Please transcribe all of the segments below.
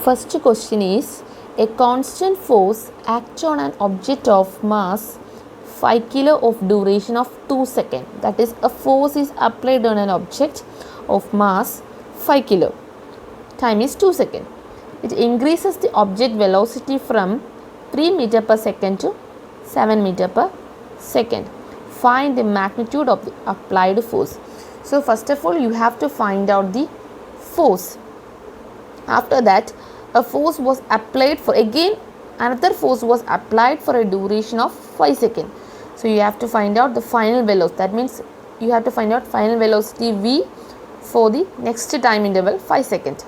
First question is, a constant force acts on an object of mass 5 kilo of duration of 2 seconds. That is, a force is applied on an object of mass 5 kilo. Time is 2 seconds. It increases the object velocity from 3 meter per second to 7 meter per second. Find the magnitude of the applied force. So first of all, you have to find out the force. After that, a force was applied for, again another force was applied for a duration of 5 seconds. So you have to find out the final velocity. That means you have to find out final velocity v for the next time interval 5 seconds.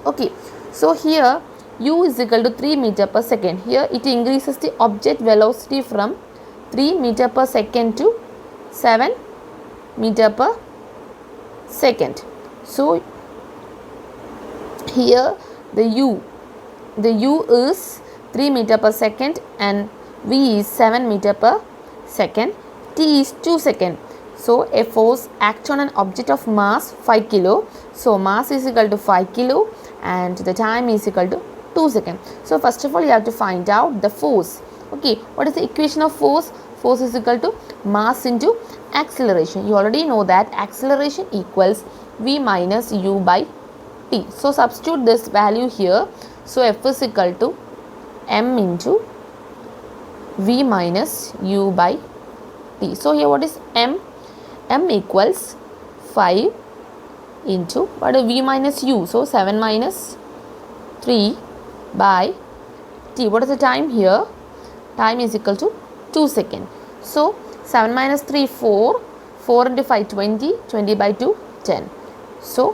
Okay, so here u is equal to 3 meter per second. Here it increases the object velocity from 3 meter per second to 7 meter per second. So here the u is 3 meter per second and v is 7 meter per second. T is 2 seconds. So a force acts on an object of mass 5 kilo. So mass is equal to 5 kilo and the time is equal to 2 seconds. So first of all, you have to find out the force. Okay, what is the equation of force? Force is equal to mass into acceleration. You already know that acceleration equals v minus u by t. So substitute this value here. So F is equal to m into v minus u by t. So here what is m? M equals 5 into what is v minus u? So 7 minus 3 by t. What is the time here? Time is equal to 2 seconds. So 7 minus 3 4, 4 into 5 20, 20 by 2 10. So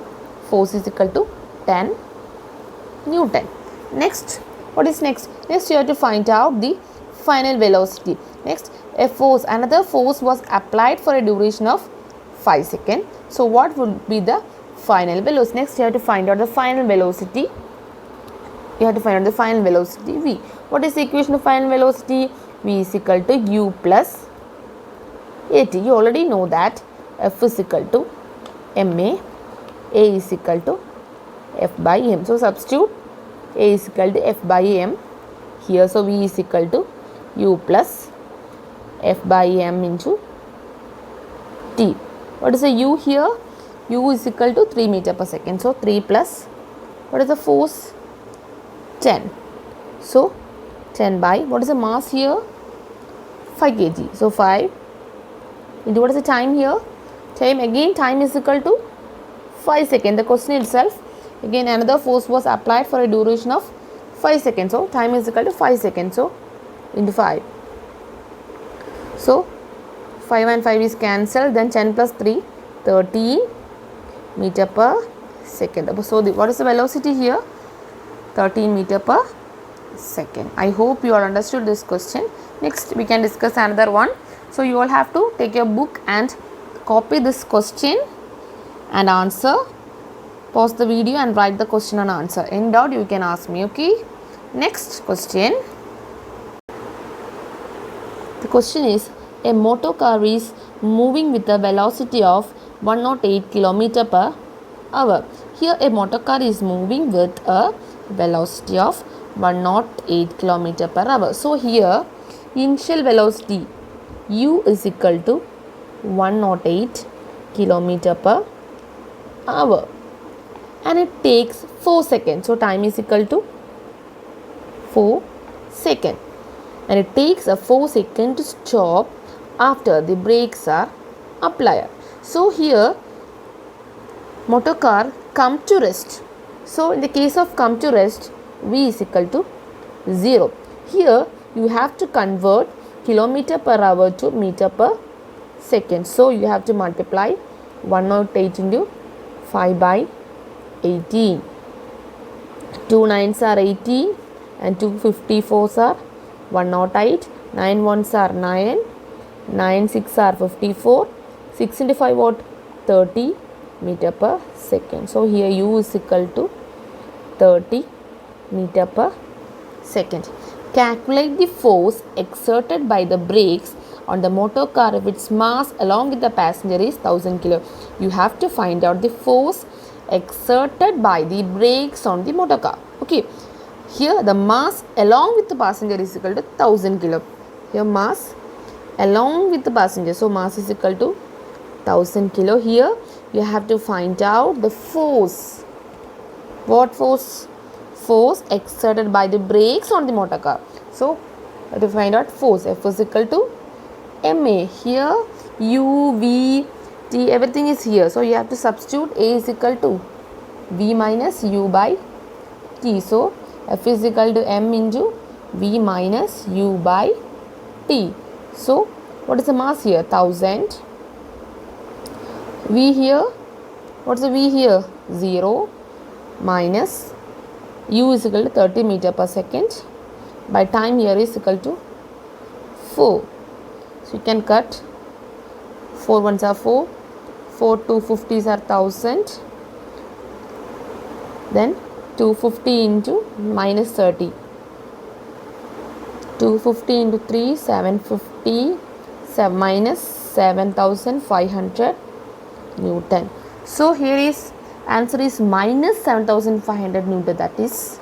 force is equal to 10 Newton. Next, what is next? Next you have to find out the final velocity. Next, a force, another force was applied for a duration of 5 seconds. So what would be the final velocity? Next you have to find out the final velocity. You have to find out the final velocity v. What is the equation of final velocity? V is equal to u plus at. You already know that F is equal to ma, a is equal to f by m. So substitute a is equal to f by m here. So v is equal to u plus f by m into t. What is the u here? U is equal to 3 meter per second. So 3 plus, what is the force? 10. So 10 by, what is the mass here? 5 kg. So 5 into, what is the time here? Time, again time is equal to 5 seconds. The question itself, again another force was applied for a duration of 5 seconds. So time is equal to 5 seconds. So into 5. So 5 and 5 is cancelled. Then 10 plus 3, 13 meter per second. So what is the velocity here? 13 meter per second. I hope you all understood this question. Next we can discuss another one. So you all have to take your book and copy this question and answer. Pause the video and write the question and answer. In doubt you can ask me. Okay. Next question. The question is, a motor car is moving with a velocity of 108 km per hour. Here a motor car is moving with a velocity of 108 km per hour. So here initial velocity u is equal to 108 km per hour and it takes 4 seconds. So time is equal to 4 seconds and it takes a 4 seconds to stop after the brakes are applied. So here motor car come to rest. So in the case of come to rest, v is equal to 0. Here you have to convert kilometer per hour to meter per second. So you have to multiply 108 into 5 by 18. 2 9s are 18 and 2 54s are 108. 9 1s are 9. 9 6 are 54. 6 into 5 what? 30 meter per second. So here u is equal to 30 meter per second. Calculate the force exerted by the brakes on the motor car if its mass along with the passenger is 1000 kilo. You have to find out the force exerted by the brakes on the motor car. Okay. Okay, here the mass along with the passenger is equal to 1000 kilo. Here mass along with the passenger, so mass is equal to 1000 kilo. Here you have to find out the force. What force? Force exerted by the brakes on the motor car. So to find out force, F is equal to ma. Here u, v, t, everything is here, so you have to substitute. A is equal to v minus u by t. So F is equal to m into v minus u by t. So what is the mass here? 1000. V here, what's the V here? 0 minus u is equal to 30 meter per second by time here is equal to 4. So you can cut 4 ones are 4, 4 250s are 1000, then 250 into minus 30, 250 into 3 750, minus 7500 Newton. So here is answer is minus 7500 Newton. That is,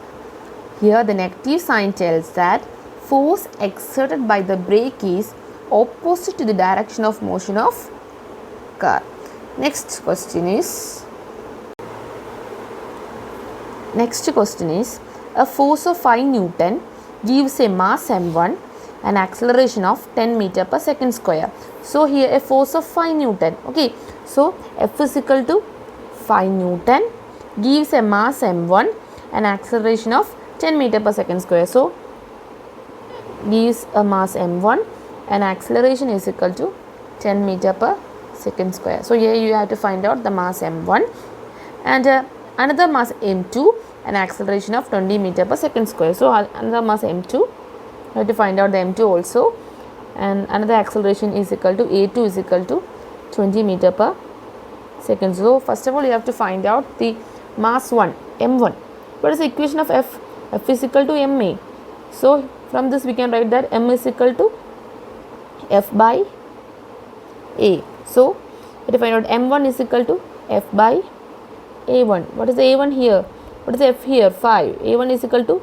here the negative sign tells that force exerted by the brake is opposite to the direction of motion of car. Next question is a force of 5 Newton gives a mass m1 and acceleration of 10 meter per second square. So here a force of 5 Newton. Okay, so F is equal to 5 Newton gives a mass m1 and acceleration of 10 meter per second square. So gives a mass m1 and acceleration is equal to 10 meter per second square. So here you have to find out the mass m1 and another mass m2 and acceleration of 20 meter per second square. So another mass m2, you have to find out the m2 also, and another acceleration is equal to a2 is equal to 20 meter per second. So first of all you have to find out the mass 1 m1. What is the equation of F? F is equal to ma. So from this we can write that m is equal to F by a. So we have to find out m1 is equal to F by a1. What is the a1 here? What is the F here? 5. a1 is equal to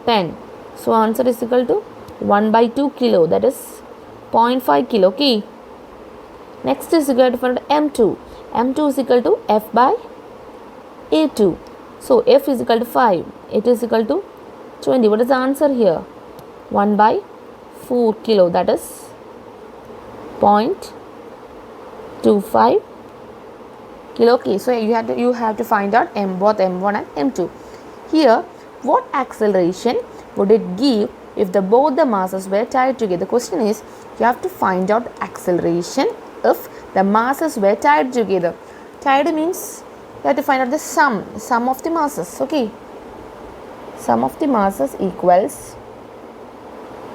10. So answer is equal to 1 by 2 kilo, that is 0.5 kilo. Okay. Next is equal to find m2. m2 is equal to F by a2. So F is equal to 5. It is equal to 20. What is the answer here? 1 by 4 kilo, that is 0.25 kilo. Okay, so you have to find out both m1 and m2. Here, what acceleration would it give if both the masses were tied together? The question is, you have to find out acceleration if the masses were tied together. Tied means you have to find out the sum of the masses. Okay, sum of the masses equals,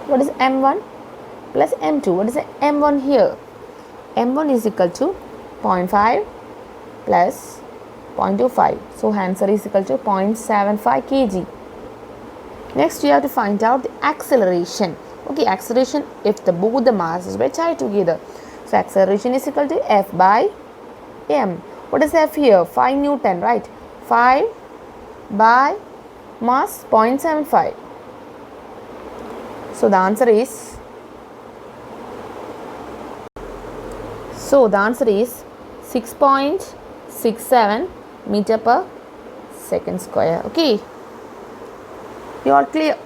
what is m1 plus m2? What is the m1 here? m1 is equal to 0.5 plus 0.25. So answer is equal to 0.75 kg. Next you have to find out the acceleration. Okay, acceleration if both the masses were tied together. So acceleration is equal to F by m. What is F here? 5 Newton, right? 5 by mass 0.75. So the answer is 6.67 meter per second square. Okay, you are clear?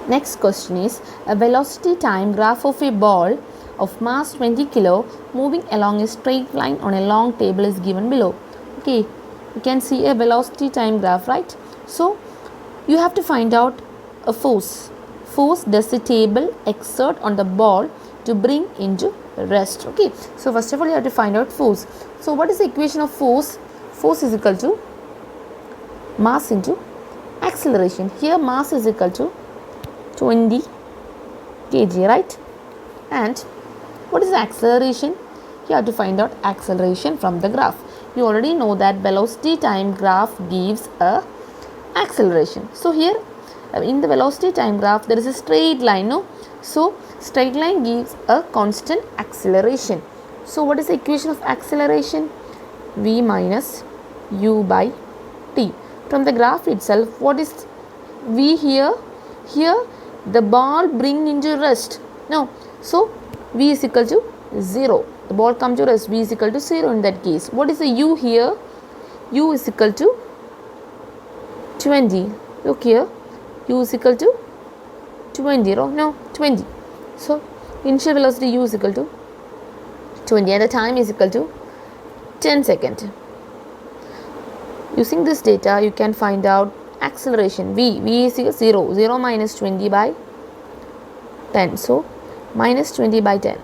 Next question is a velocity time graph of a ball of mass 20 kilo moving along a straight line on a long table is given below. Okay, you can see a velocity time graph, right? So you have to find out a force. Force does the table exert on the ball to bring into rest. Okay, so first of all you have to find out force. So what is the equation of force? Force is equal to mass into acceleration. Here mass is equal to 20 kg, right? And what is the acceleration? You have to find out acceleration from the graph. You already know that velocity time graph gives a acceleration. So here in the velocity time graph there is a straight line, no? So straight line gives a constant acceleration. So what is the equation of acceleration? V minus u by T. From the graph itself, what is V here? Here the ball bring into rest. No. So V is equal to 0. The ball come to rest. V is equal to 0 in that case. What is the U here? U is equal to 20. Look here. U is equal to 20. No, 20. So initial velocity U is equal to 20 and the time is equal to 10 seconds. Using this data, you can find out acceleration. V is 0. 0 minus 20 by 10. So minus 20 by 10.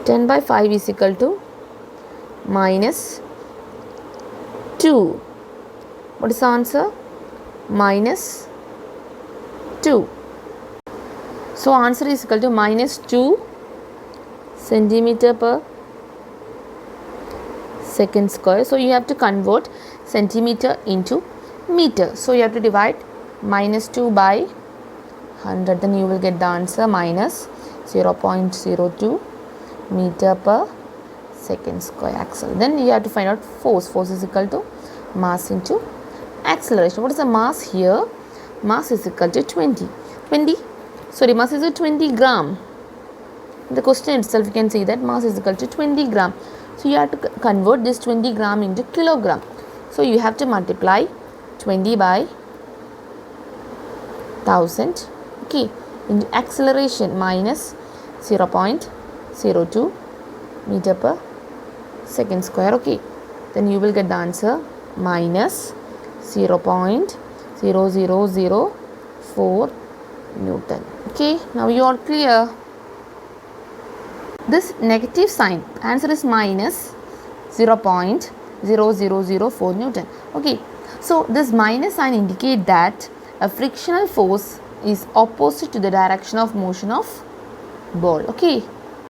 10 by 5 is equal to minus 2. What is the answer? Minus 2. So answer is equal to minus 2 centimeter per second square. So you have to convert centimeter into meter. So you have to divide minus 2 by 100. Then you will get the answer minus 0.02 meter per second square axle. Then you have to find out force. Force is equal to mass into acceleration. What is the mass here? Mass is equal to 20. Mass is 20 gram. In the question itself you can see that mass is equal to 20 gram. So you have to convert this 20 gram into kilogram. So you have to multiply 20 by 1000. Okay. Into acceleration minus 0.02 meter per second square. Okay. Then you will get the answer minus 0.0004 Newton. Okay. Now you are clear. This negative sign, answer is minus 0.0004 Newton. Okay. So this minus sign indicate that a frictional force is opposite to the direction of motion of ball. Okay.